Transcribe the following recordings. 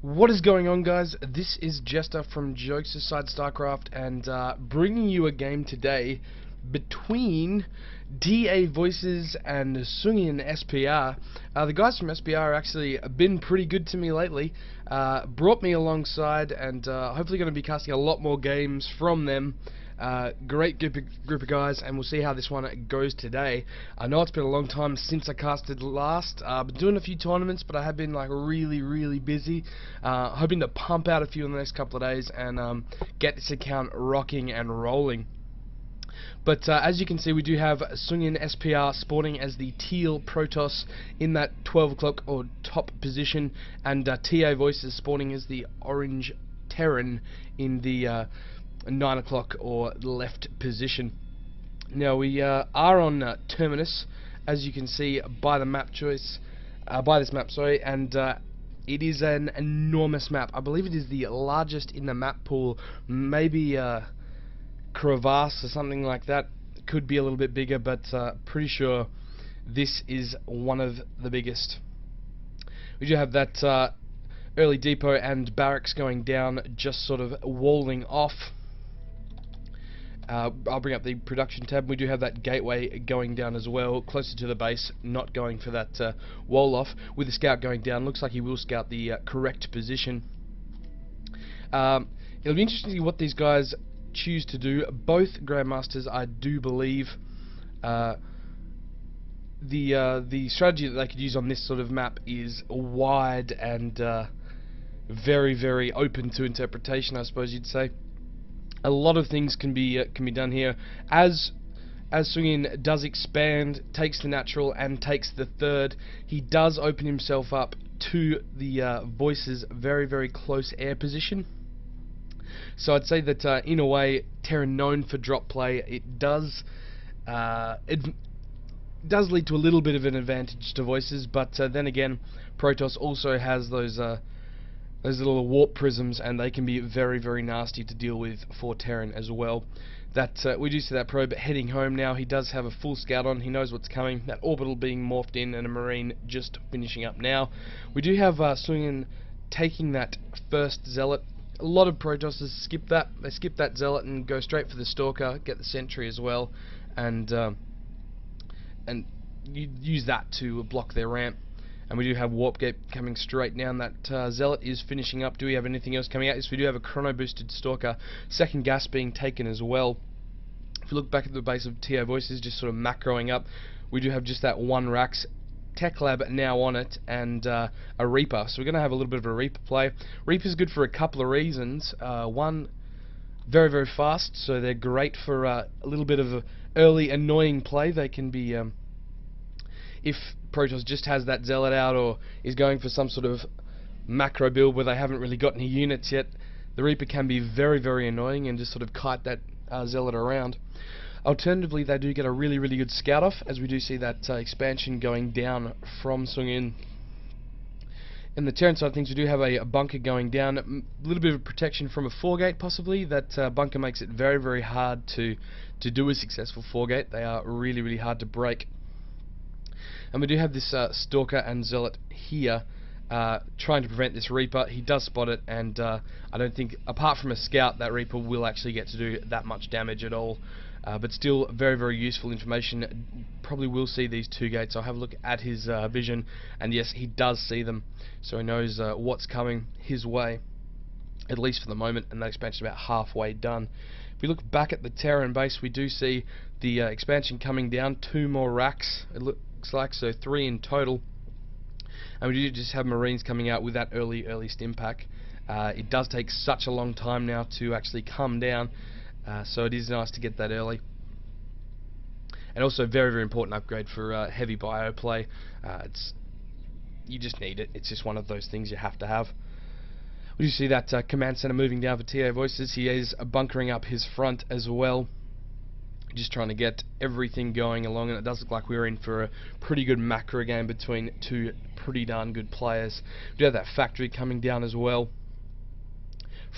What is going on, guys? This is Jester from JokesAsideStarcraft, and bringing you a game today between TAVoices and SungInSPR. The guys from SPR actually been pretty good to me lately, brought me alongside, and hopefully going to be casting a lot more games from them. Great group of guys, and we'll see how this one goes today. I know it's been a long time since I casted last. I've been doing a few tournaments, but I have been like really busy. Hoping to pump out a few in the next couple of days and get this account rocking and rolling. But as you can see, we do have SungInSPR spawning as the teal Protoss in that 12 o'clock or top position, and TAVoices spawning as the orange Terran in the 9 o'clock or left position. Now we are on terminus, as you can see by the map choice, by this map, sorry, and it is an enormous map. I believe it is the largest in the map pool. Maybe crevasse or something like that. It could be a little bit bigger, but pretty sure this is one of the biggest. We do have that early depot and barracks going down, just sort of walling off. I'll bring up the production tab. We do have that gateway going down as well, closer to the base, not going for that wall off. With the scout going down, looks like he will scout the correct position. It'll be interesting to see what these guys choose to do. Both Grandmasters, I do believe, the strategy that they could use on this sort of map is wide and very open to interpretation, I suppose you'd say. A lot of things can be done here. As Sungin does expand, takes the natural and takes the third, he does open himself up to the Voices' very close air position. So I'd say that in a way, Terra known for drop play, it does lead to a little bit of an advantage to Voices, but then again, Protoss also has those little warp prisms, and they can be very nasty to deal with for Terran as well. That we do see that probe heading home now. He does have a full scout on. He knows what's coming. That orbital being morphed in, and a marine just finishing up now. We do have Sungin taking that first zealot. A lot of Protosses skip that. They skip that zealot and go straight for the stalker, get the sentry as well, and you use that to block their ramp. And we do have Warp Gate coming straight down. That Zealot is finishing up. Do we have anything else coming out? Yes, we do have a Chrono Boosted Stalker. Second gas being taken as well. If you look back at the base of TAVoices, just sort of macroing up, we do have just that one Rax. Tech Lab now on it, and a Reaper. So we're going to have a little bit of a Reaper play. Reaper's good for a couple of reasons. One, very fast, so they're great for a little bit of early annoying play. They can be... if Protoss just has that Zealot out or is going for some sort of macro build where they haven't really got any units yet, the Reaper can be very annoying and just sort of kite that Zealot around. Alternatively, they do get a really good scout off, as we do see that expansion going down from Sungin. In the Terran side of things, we do have a bunker going down, a little bit of protection from a 4-gate possibly. That bunker makes it very hard to do a successful 4-gate. They are really hard to break. And we do have this Stalker and Zealot here trying to prevent this Reaper. He does spot it, and I don't think, apart from a scout, that Reaper will actually get to do that much damage at all. But still very useful information. Probably will see these 2 gates. I'll have a look at his vision, and yes, he does see them, so he knows what's coming his way, at least for the moment, and that expansion is about halfway done. If we look back at the Terran base, we do see the expansion coming down. 2 more racks, it looks like, so 3 in total. And we do just have Marines coming out with that early stim pack. It does take such a long time now to actually come down, so it is nice to get that early. And also very important upgrade for heavy bio play. You just need it. It's just one of those things you have to have. We do see that command center moving down for TAVoices. He is bunkering up his front as well, just trying to get everything going along, and it does look like we're in for a pretty good macro game between 2 pretty darn good players. We do have that factory coming down as well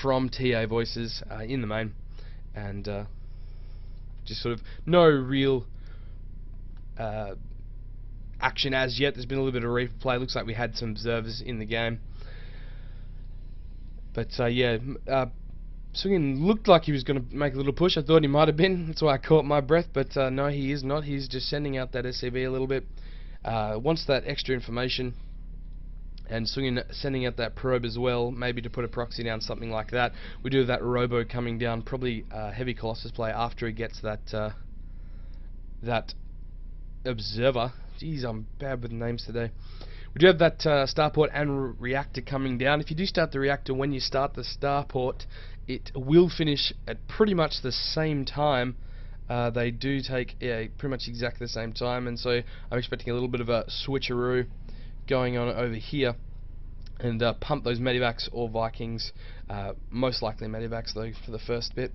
from TAVoices in the main, and just sort of no real action as yet. There's been a little bit of replay. Looks like we had some observers in the game. But yeah, Sungin looked like he was going to make a little push. I thought he might have been. That's why I caught my breath. But no, he is not. He's just sending out that SCV a little bit. Wants that extra information. And Sungin sending out that probe as well, maybe to put a proxy down, something like that. We do have that Robo coming down, probably heavy Colossus play after he gets that that Observer. Jeez, I'm bad with names today. We do have that starport and reactor coming down. If you do start the reactor when you start the starport, it will finish at pretty much the same time. They do take pretty much exactly the same time, and so I'm expecting a little bit of a switcheroo going on over here, and pump those medivacs or Vikings, most likely medivacs though for the first bit.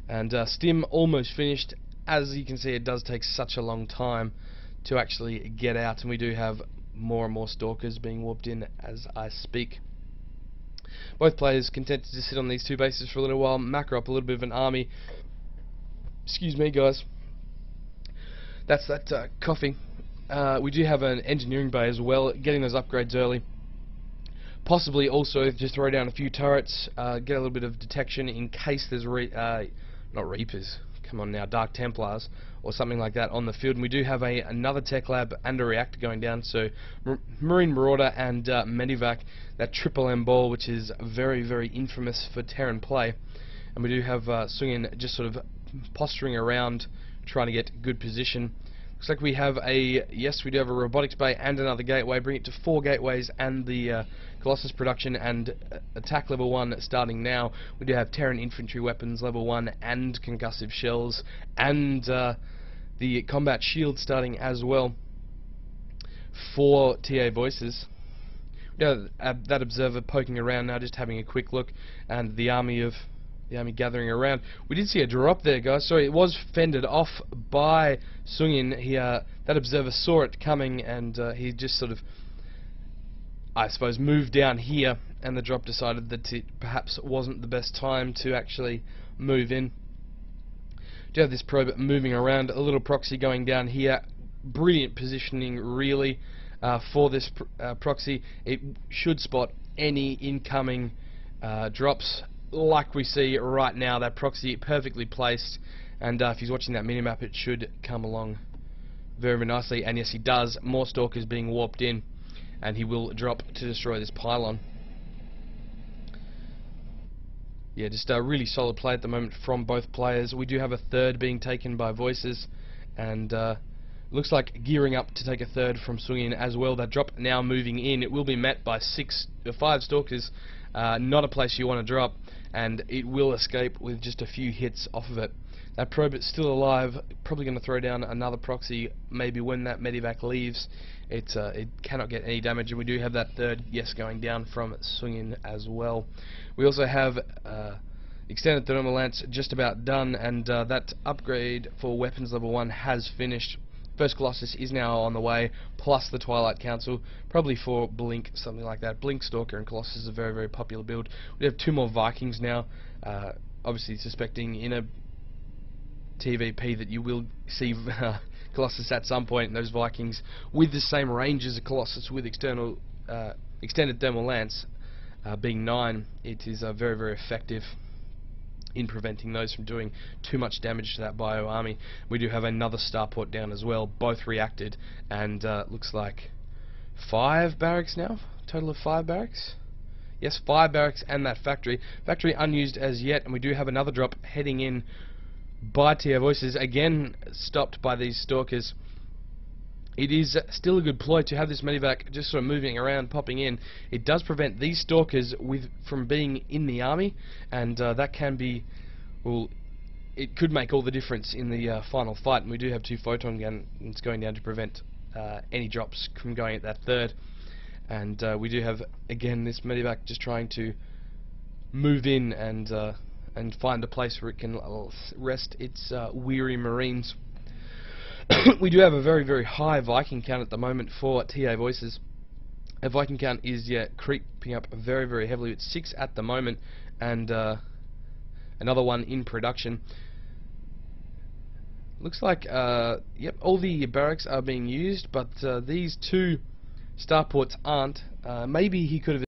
And stim almost finished. As you can see, it does take such a long time to actually get out, and we do have more and more stalkers being warped in as I speak. Both players contented to sit on these two bases for a little while, macro up a little bit of an army. Excuse me guys, that's that coffee. We do have an engineering bay as well, getting those upgrades early. Possibly also just throw down a few turrets, get a little bit of detection in case there's not Reapers, come on now, Dark Templars or something like that on the field. And we do have another tech lab and a reactor going down, so Marine Marauder and Medivac, that triple M ball, which is very, very infamous for Terran play. And we do have Sungin just sort of posturing around, trying to get good position. Looks like we have we do have a robotics bay and another gateway, bring it to 4 gateways and the Colossus production and attack level 1 starting now. We do have Terran infantry weapons level 1 and concussive shells and the combat shield starting as well for TAVoices. We have that observer poking around now, just having a quick look, and the army gathering around. We did see a drop there, guys. So it was fended off by Sungin. That observer saw it coming, and he just sort of, I suppose, moved down here, and the drop decided that it perhaps wasn't the best time to actually move in. Do have this probe moving around, a little proxy going down here. Brilliant positioning, really, for this proxy. It should spot any incoming drops. Like we see right now, that proxy perfectly placed, and if he's watching that minimap, it should come along very, very nicely. And yes, he does. More stalkers being warped in, and he will drop to destroy this pylon. Yeah, just a really solid play at the moment from both players. We do have a third being taken by Voices, and looks like gearing up to take a third from Sungin as well. That drop now moving in. It will be met by 5 stalkers. Not a place you want to drop, and it will escape with just a few hits off of it. That probe is still alive, probably going to throw down another proxy maybe when that medivac leaves. It cannot get any damage, and we do have that third going down from Sungin as well. We also have extended thermal lance just about done, and that upgrade for weapons level 1 has finished. First Colossus is now on the way, plus the Twilight Council, probably for Blink, something like that. Blink, Stalker, and Colossus is a very, very popular build. We have 2 more Vikings now, obviously suspecting in a TVP that you will see Colossus at some point, and those Vikings with the same range as a Colossus with extended thermal lance being 9, it is very, very effective in preventing those from doing too much damage to that bio army. We do have another starport down as well, both reacted, and looks like 5 barracks now, total of 5 barracks. Yes, 5 barracks and that factory unused as yet, and we do have another drop heading in by TAVoices, again stopped by these stalkers. It is still a good ploy to have this medivac just sort of moving around, popping in. It does prevent these stalkers from being in the army, and that can be, well, it could make all the difference in the final fight. And we do have 2 photon guns going down to prevent any drops from going at that third. And we do have, again, this medivac just trying to move in and find a place where it can rest its weary marines. We do have a very, very high Viking count at the moment for TAVoices. Our Viking count is creeping up very, very heavily. It's 6 at the moment, and another 1 in production. Looks like yep, all the barracks are being used, but these 2 starports aren't. Maybe he could have